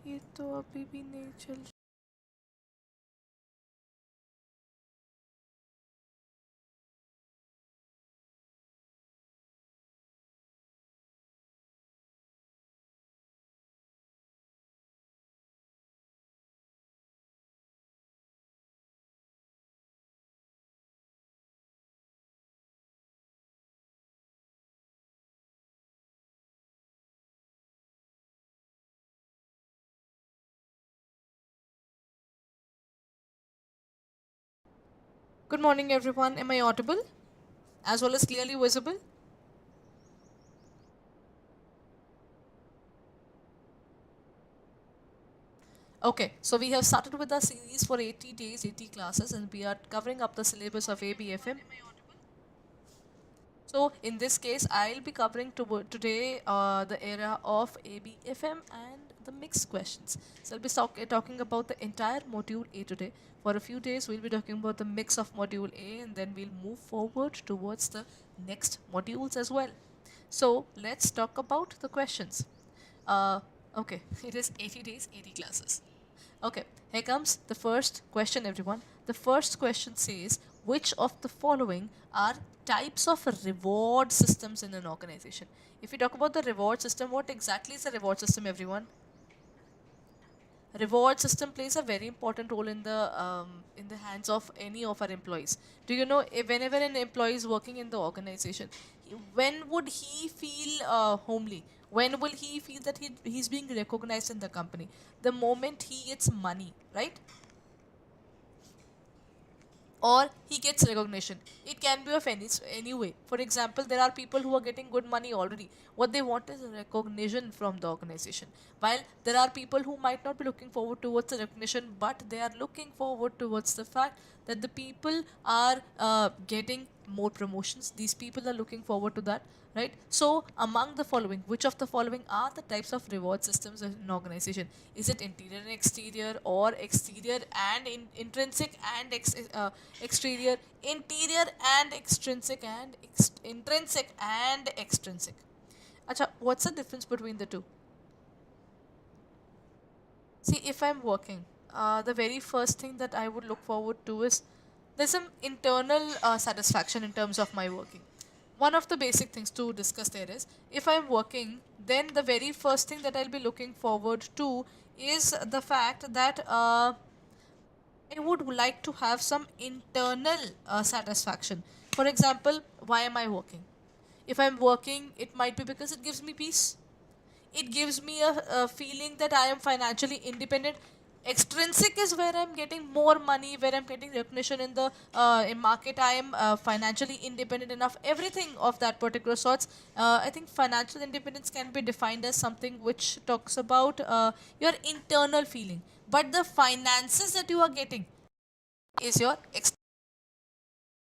ये तो अभी भी नहीं चल। Good morning, everyone. Am I audible as well as clearly visible? Okay, so we have started with our series for 80 days, 80 classes, and we are covering up the syllabus of ABFM. So in this case, I'll be covering today the era of ABFM and the mixed questions. So I'll be talking about the entire module A today. For a few days, we'll be talking about the mix of module A, and then we'll move forward towards the next modules as well. So let's talk about the questions. Uh, okay, it is 80 days, 80 classes. Okay, here comes the first question, everyone. The first question says, which of the following are types of reward systems in an organization? If we talk about the reward system, what exactly is a reward system, everyone? Reward system plays a very important role in the hands of any of our employees. Do you know, whenever an employee is working in the organization, when would he feel homely? When will he feel that he's being recognized in the company? The moment he gets money, right? Or he gets recognition. It can be of any way. For example, there are people who are getting good money already. What they want is recognition from the organization. While there are people who might not be looking forward towards the recognition, but they are looking forward towards the fact that the people are getting more promotions. These people are looking forward to that, right? So among the following, which of the following are the types of reward systems in an organization? Is it interior and exterior, or exterior and intrinsic and exterior, interior and extrinsic, and intrinsic and extrinsic? Acha, what's the difference between the two? See, if I'm working, the very first thing that I would look forward to is there's some internal satisfaction in terms of my working. One of the basic things to discuss there is, if I'm working, then the very first thing that I'll be looking forward to is the fact that I would like to have some internal satisfaction. For example, why am I working? If I'm working, it might be because it gives me peace. It gives me a feeling that I am financially independent. Extrinsic is where I'm getting more money, where I'm getting recognition in the in market. I am financially independent enough. Everything of that particular sorts. I think financial independence can be defined as something which talks about your internal feeling. But the finances that you are getting is your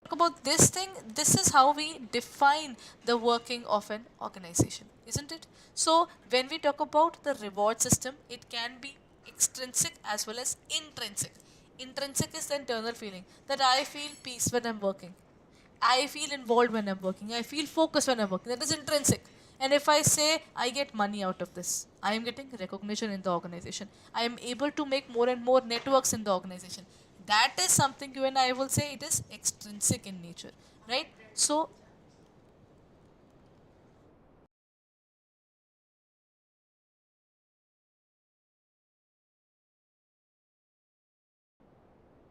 talk about this thing. This is how we define the working of an organization, isn't it? So when we talk about the reward system, it can be extrinsic as well as intrinsic. Intrinsic is the internal feeling that I feel peace when I'm working, I feel involved when I'm working, I feel focused when I'm working. That is intrinsic. And if I say I get money out of this, I am getting recognition in the organization, I am able to make more and more networks in the organization. That is something you and I will say it is extrinsic in nature, right? So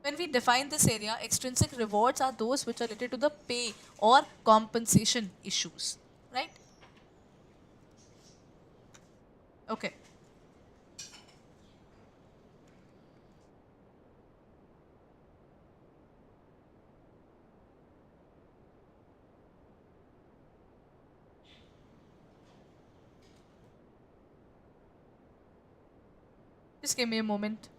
when we define this area, extrinsic rewards are those which are related to the pay or compensation issues, right? Okay. Just give me a moment.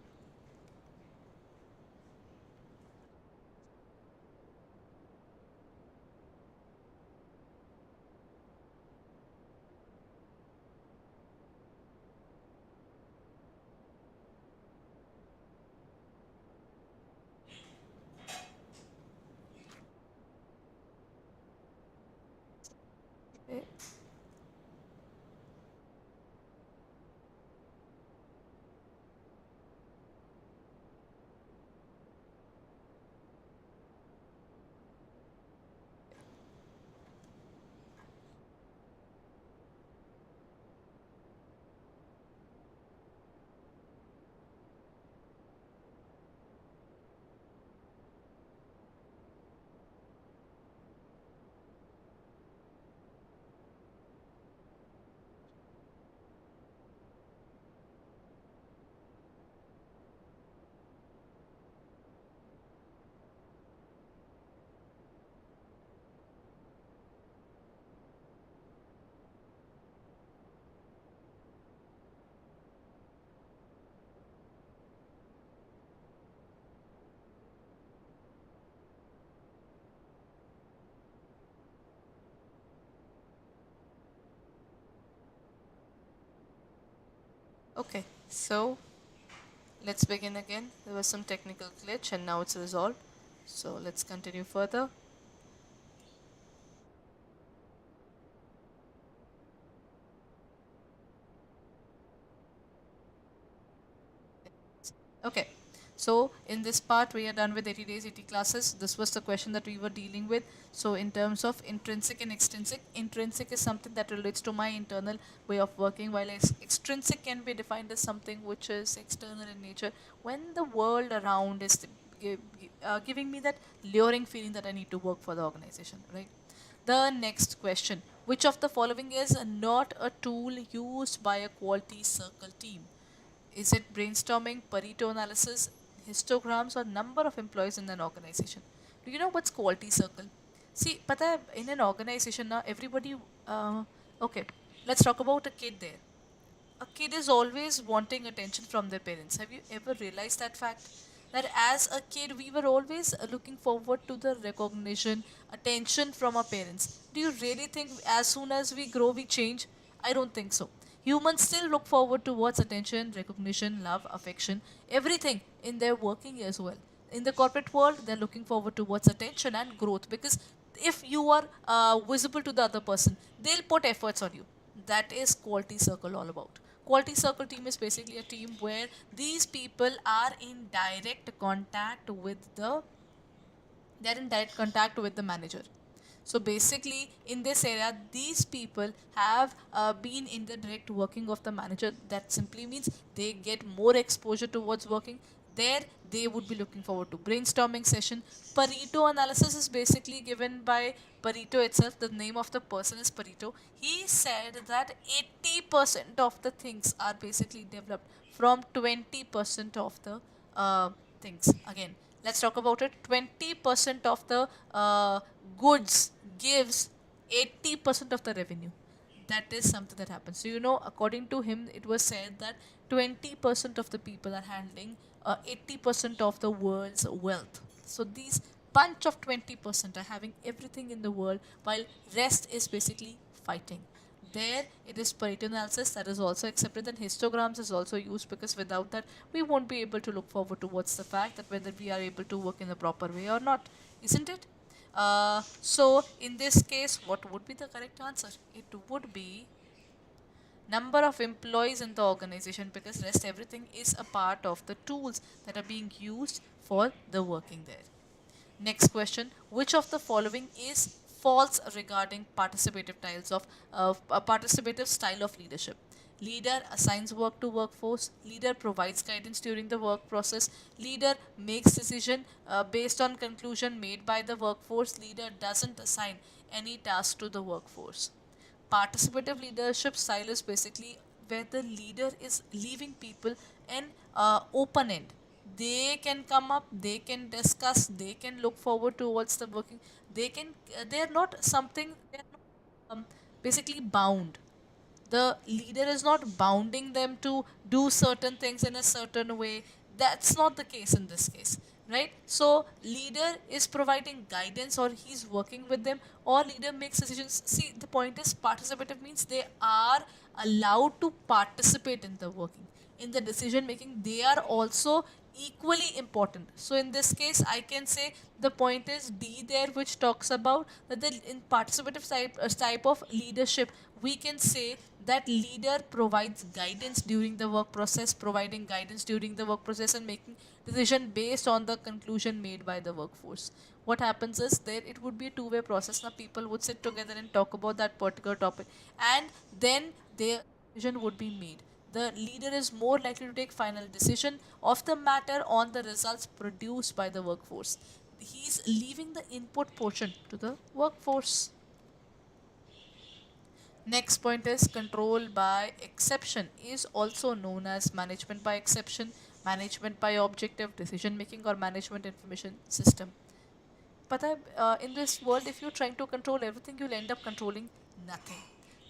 Okay, so let's begin again. There was some technical glitch and now it's resolved. So let's continue further. Okay, so in this part, we are done with 80 days, 80 classes. This was the question that we were dealing with. So, in terms of intrinsic and extrinsic, intrinsic is something that relates to my internal way of working, while extrinsic can be defined as something which is external in nature. When the world around is giving me that luring feeling that I need to work for the organization, right? The next question: which of the following is not a tool used by a quality circle team? Is it brainstorming, Pareto analysis, histograms, or number of employees in an organization? Do you know what's quality circle? See, pata hai, in an organization now, everybody. Okay, let's talk about a kid there. A kid is always wanting attention from their parents. Have you ever realized that fact? That as a kid, we were always looking forward to the recognition, attention from our parents. Do you really think as soon as we grow, we change? I don't think so. Humans still look forward towards attention, recognition, love, affection, everything in their working as well. In the corporate world, they're looking forward towards attention and growth because if you are visible to the other person, they'll put efforts on you. That is quality circle all about. Quality circle team is basically a team where these people are in direct contact with the they're in direct contact with the manager. So basically, in this area, these people have been in the direct working of the manager. That simply means they get more exposure towards working. There, they would be looking forward to brainstorming session. Pareto analysis is basically given by Pareto itself. The name of the person is Pareto. He said that 80% of the things are basically developed from 20% of the things. Again, let's talk about it. 20% of the goods gives 80% of the revenue. That is something that happens. So, according to him, it was said that 20% of the people are handling 80% of the world's wealth. So, these bunch of 20% are having everything in the world, while rest is basically fighting. There it is Pareto analysis that is also accepted, and histograms is also used because without that we won't be able to look forward towards the fact that whether we are able to work in a proper way or not, isn't it? So in this case, what would be the correct answer? It would be number of employees in the organization, because rest everything is a part of the tools that are being used for the working there. Next question: which of the following is false regarding participative style of leadership? Leader assigns work to workforce. Leader provides guidance during the work process. Leader makes decision based on conclusion made by the workforce. Leader doesn't assign any task to the workforce. Participative leadership style is basically where the leader is leaving people in open end. They can come up, they can discuss, they can look forward towards the working. They're not something, they're not basically bound. The leader is not bounding them to do certain things in a certain way. That's not the case in this case, right? So leader is providing guidance, or he's working with them, or leader makes decisions. See, the point is participative means they are allowed to participate in the working, in the decision making. They are also equally important. So in this case, I can say the point is D there, which talks about that in participative type of leadership, we can say that leader provides guidance during the work process, providing guidance during the work process and making decision based on the conclusion made by the workforce. What happens is there it would be a two-way process. Now people would sit together and talk about that particular topic, and then their decision would be made. The leader is more likely to take final decision of the matter on the results produced by the workforce. He's leaving the input portion to the workforce. Next point is control by exception is also known as management by exception, management by objective, decision making, or management information system. But in this world, if you're trying to control everything, you'll end up controlling nothing.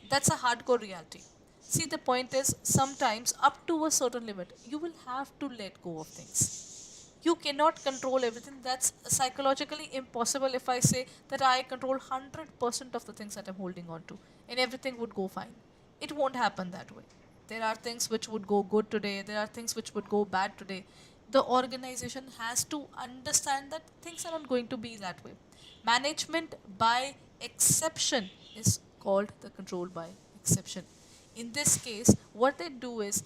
That's a hardcore reality. See, the point is sometimes up to a certain limit, you will have to let go of things. You cannot control everything. That's psychologically impossible. If I say that I control 100% of the things that I'm holding on to and everything would go fine, it won't happen that way. There are things which would go good today, there are things which would go bad today. The organization has to understand that things are not going to be that way. Management by exception is called the control by exception. In this case, what they do is,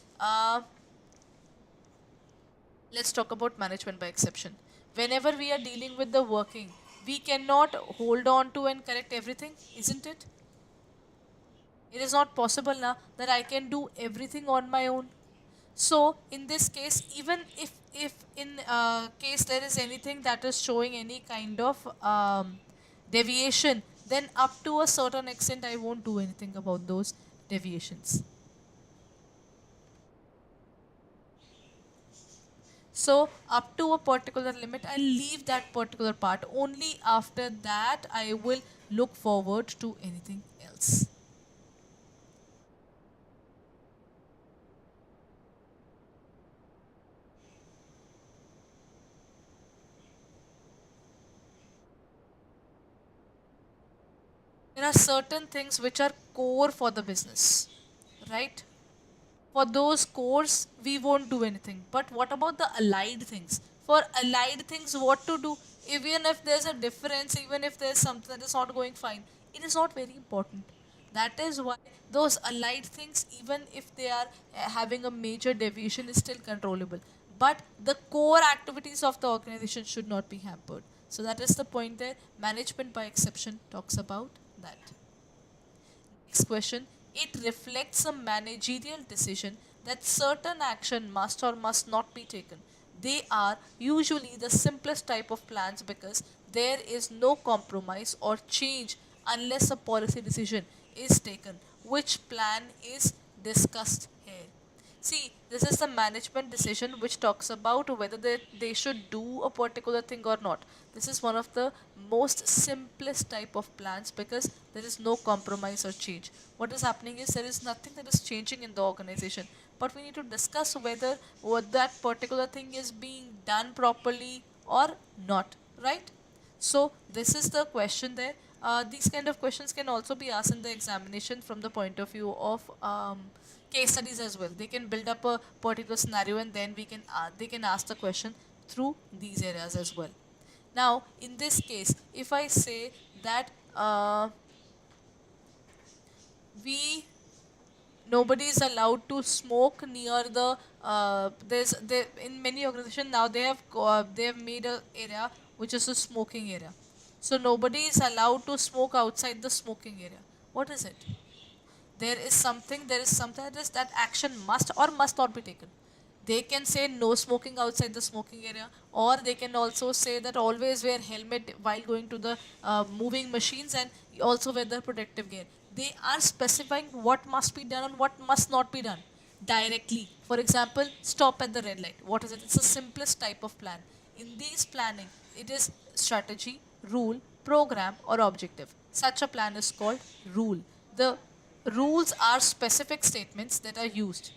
let's talk about management by exception. Whenever we are dealing with the working, we cannot hold on to and correct everything, isn't it? It is not possible now that I can do everything on my own. So in this case, even if in case there is anything that is showing any kind of deviation, then up to a certain extent I won't do anything about those deviations. So up to a particular limit, I'll leave that particular part. Only after that I will look forward to anything else. There are certain things which are core for the business, right? For those cores we won't do anything, but what about the allied things? For allied things, what to do? Even if there's a difference, even if there's something that is not going fine, it is not very important. That is why those allied things, even if they are having a major deviation, is still controllable, but the core activities of the organization should not be hampered. So that is the point there. Management by exception talks about that. Next question. It reflects a managerial decision that certain action must or must not be taken. They are usually the simplest type of plans because there is no compromise or change unless a policy decision is taken. Which plan is discussed here? See, this is the management decision which talks about whether they should do a particular thing or not. This is one of the most simplest type of plans because there is no compromise or change. What is happening is there is nothing that is changing in the organization, but we need to discuss whether what that particular thing is being done properly or not, right? So this is the question there. These kind of questions can also be asked in the examination from the point of view of case studies as well. They can build up a particular scenario and then they can ask the question through these areas as well. Now, in this case, if I say that we nobody is allowed to smoke near the there's there in many organizations now they have made a area which is a smoking area, so nobody is allowed to smoke outside the smoking area. What is it? There is something that is that action must or must not be taken. They can say no smoking outside the smoking area, or they can also say that always wear helmet while going to the moving machines, and also wear the protective gear. They are specifying what must be done and what must not be done directly. For example, stop at the red light. What is it? It's the simplest type of plan. In these planning, it is strategy, rule, program, or objective. Such a plan is called rule. The rules are specific statements that are used.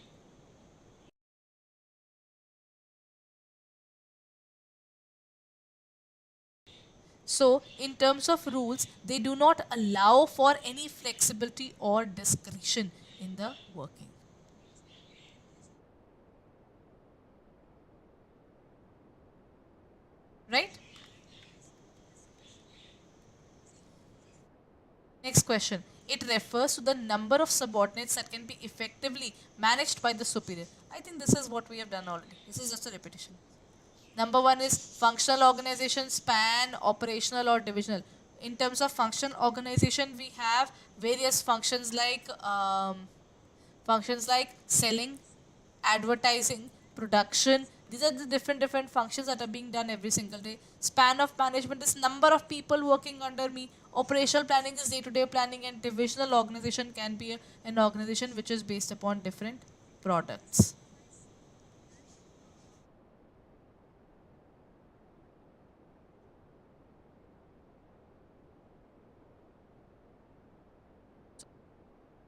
So, in terms of rules, they do not allow for any flexibility or discretion in the working. Right? Next question. It refers to the number of subordinates that can be effectively managed by the superior. I think this is what we have done already. This is just a repetition. Number one is functional organization, span, operational or divisional. In terms of functional organization, we have various functions like selling, advertising, production. These are the different functions that are being done every single day. Span of management is number of people working under me. Operational planning is day-to-day planning, and divisional organization can be an organization which is based upon different products.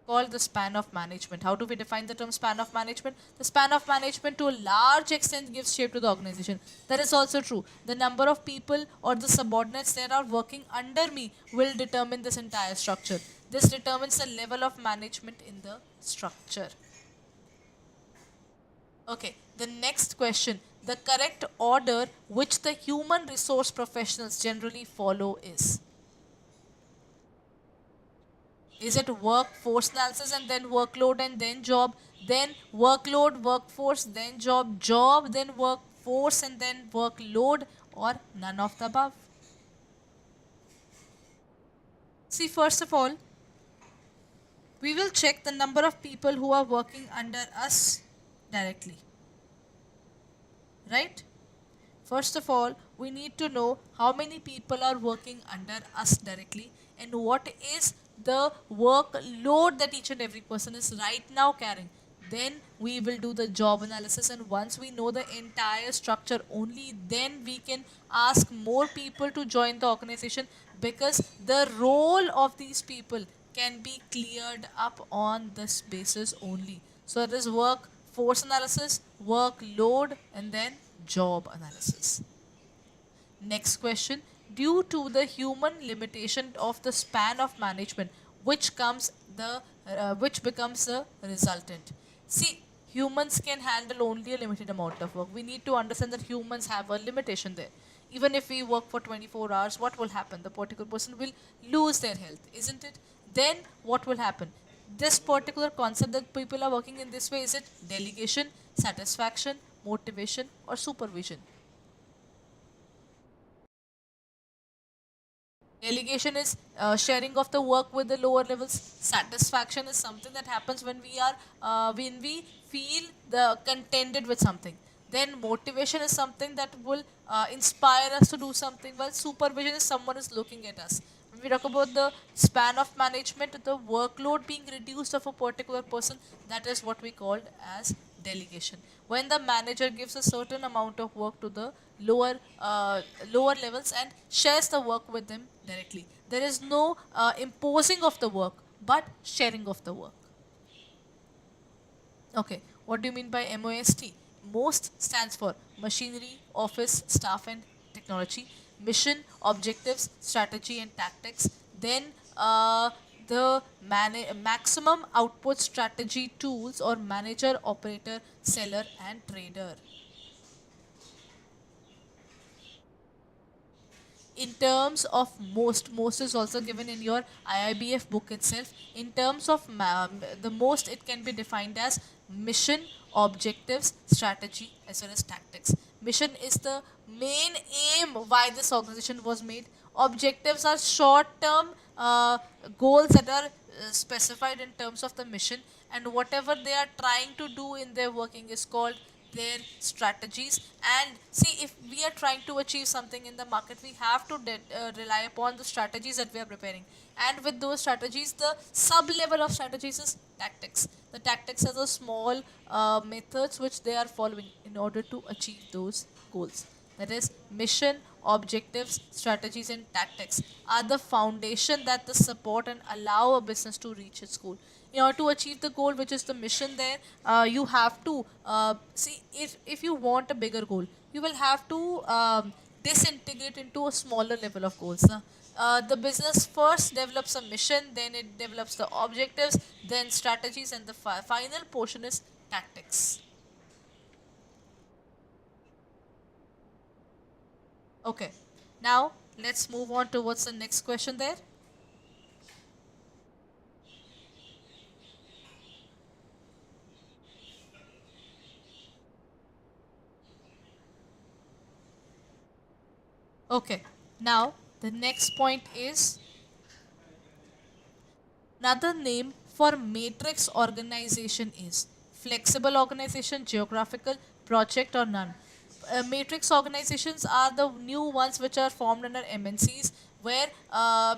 Called the span of management. How do we define the term span of management? The span of management to a large extent gives shape to the organization. That is also true. The number of people or the subordinates that are working under me will determine this entire structure. This determines the level of management in the structure. Okay, the next question. The correct order which the human resource professionals generally follow is it workforce analysis and then workload and then job, then workload, workforce, then job, then workforce and then workload, or none of the above? See, first of all, we will check the number of people who are working under us directly, right? First of all, we need to know how many people are working under us directly and what is the workload that each and every person is right now carrying. Then we will do the job analysis, and once we know the entire structure, only then we can ask more people to join the organization, because the role of these people can be cleared up on this basis only. So it is workforce analysis, workload, and then job analysis. Next question. Due to the human limitation of the span of management, which becomes the resultant. See, humans can handle only a limited amount of work. We need to understand that humans have a limitation there. Even if we work for 24 hours, what will happen? The particular person will lose their health, isn't it? Then what will happen? This particular concept that people are working in this way, is it delegation, satisfaction, motivation, or supervision? Delegation is sharing of the work with the lower levels. Satisfaction is something that happens when we feel the contented with something. Then motivation is something that will inspire us to do something. While supervision is someone is looking at us. When we talk about the span of management, the workload being reduced of a particular person, that is what we called as delegation. When the manager gives a certain amount of work to the lower levels and shares the work with them directly, there is no imposing of the work, but sharing of the work. Okay, what do you mean by MOST? Most stands for machinery, office, staff, and technology. Mission, objectives, strategy, and tactics. Then the maximum output strategy tools, or manager, operator, seller, and trader. In terms of most is also given in your IIBF book itself. In terms of the most, it can be defined as mission, objectives, strategy, as well as tactics. Mission is the main aim why this organization was made. Objectives are short term goals that are specified in terms of the mission, and whatever they are trying to do in their working is called their strategies. And see, if we are trying to achieve something in the market, we have to rely upon the strategies that we are preparing, and with those strategies, the sub level of strategies is tactics. The tactics are the small methods which they are following in order to achieve those goals. That is, mission, objectives, strategies, and tactics are the foundation that the support and allow a business to reach its goal. In order to achieve the goal, which is the mission, there you have to see, if you want a bigger goal, you will have to disintegrate into a smaller level of goals. The business first develops a mission, then it develops the objectives, then strategies, and the final portion is tactics. Okay, now let's move on towards the next question there. Okay, now the next point is another name for matrix organization is flexible organization, geographical, project, or none. Matrix organizations are the new ones which are formed under MNCs, where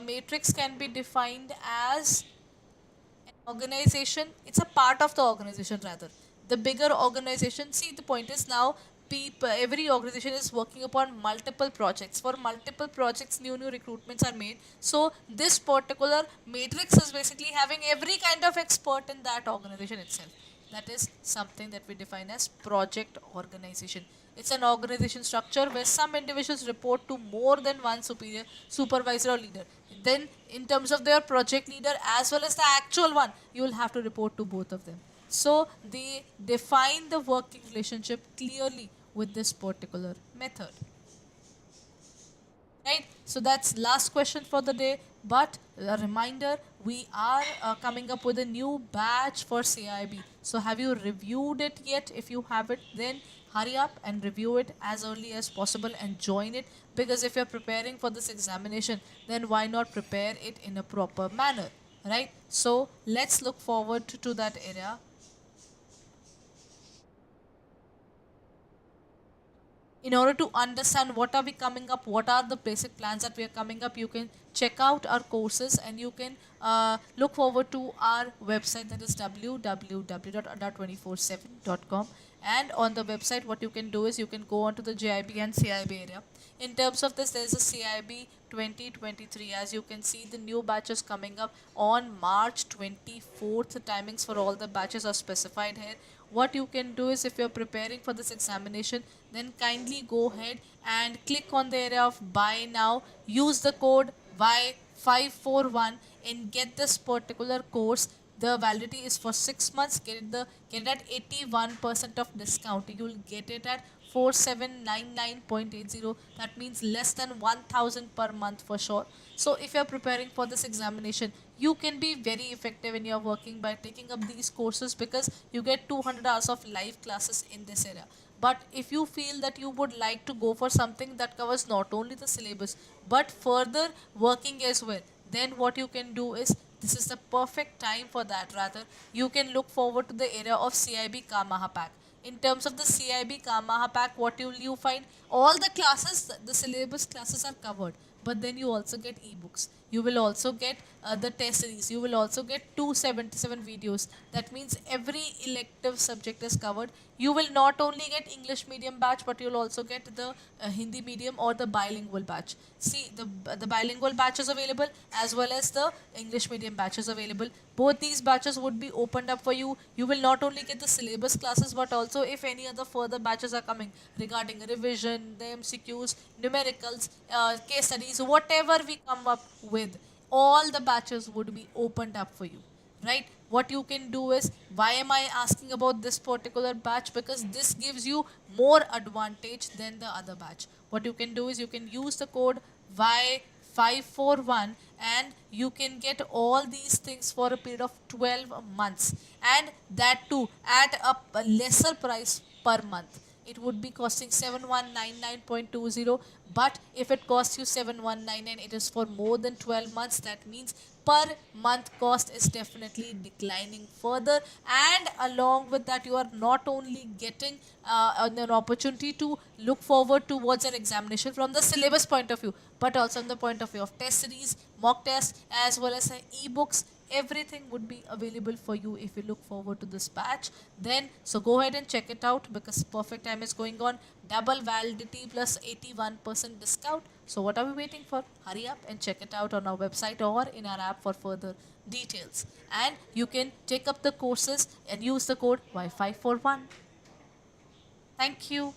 matrix can be defined as organization. It's a part of the organization, rather the bigger organization. See, the point is, now people, every organization is working upon multiple projects. For multiple projects, new recruitments are made. So this particular matrix is basically having every kind of expert in that organization itself. That is something that we define as project organization. It's an organization structure where some individuals report to more than one superior, supervisor, or leader. Then, in terms of their project leader as well as the actual one, you will have to report to both of them. So they define the working relationship clearly with this particular method. Right, so that's last question for the day, but a reminder, we are coming up with a new batch for CIB. So have you reviewed it yet? If you haven't, then hurry up and review it as early as possible and join it, because if you're preparing for this examination, then why not prepare it in a proper manner, right? So let's look forward to that area. In order to understand what are we coming up, what are the basic plans that we are coming up, you can check out our courses, and you can look forward to our website, that is www.adda247.com. And on the website, what you can do is you can go on to the JIB and CIB area. In terms of this, there is a CIB 2023. As you can see, the new batches coming up on March 24th. The timings for all the batches are specified here. What you can do is, if you're preparing for this examination, then kindly go ahead and click on the area of buy now. Use the code Y541 and get this particular course. The validity is for 6 months. Get it at 81% of discount. You will get it at 4799.80. That means less than 1000 per month for sure. So if you're preparing for this examination, you can be very effective in your working by taking up these courses, because you get 200 hours of live classes in this area. But if you feel that you would like to go for something that covers not only the syllabus but further working as well, then what you can do is, this is the perfect time for that. Rather, you can look forward to the area of CIB Kamaha pack. In terms of the CIB Kamaha pack, what will you find? All the classes, the syllabus classes are covered, but then you also get ebooks. You will also get the test series. You will also get 277 videos. That means every elective subject is covered. You will not only get English medium batch, but you'll also get the Hindi medium or the bilingual batch. See, the bilingual batch is available, as well as the English medium batch is available. Both these batches would be opened up for you. You will not only get the syllabus classes, but also if any other further batches are coming regarding revision, the MCQs, numericals, case studies, whatever we come up with, all the batches would be opened up for you, right? What you can do is, why am I asking about this particular batch? Because this gives you more advantage than the other batch. What you can do is, you can use the code Y541 and you can get all these things for a period of 12 months, and that too at a lesser price per month. It would be costing 7199.20, but if it costs you 7199, it is for more than 12 months. That means per month cost is definitely declining further, and along with that, you are not only getting an opportunity to look forward towards an examination from the syllabus point of view, but also from the point of view of test series, mock tests, as well as ebooks. Everything would be available for you if you look forward to this batch. Then so go ahead and check it out, because perfect time is going on. Double validity plus 81% discount. So what are we waiting for? Hurry up and check it out on our website or in our app for further details. And you can take up the courses and use the code Y541. Thank you.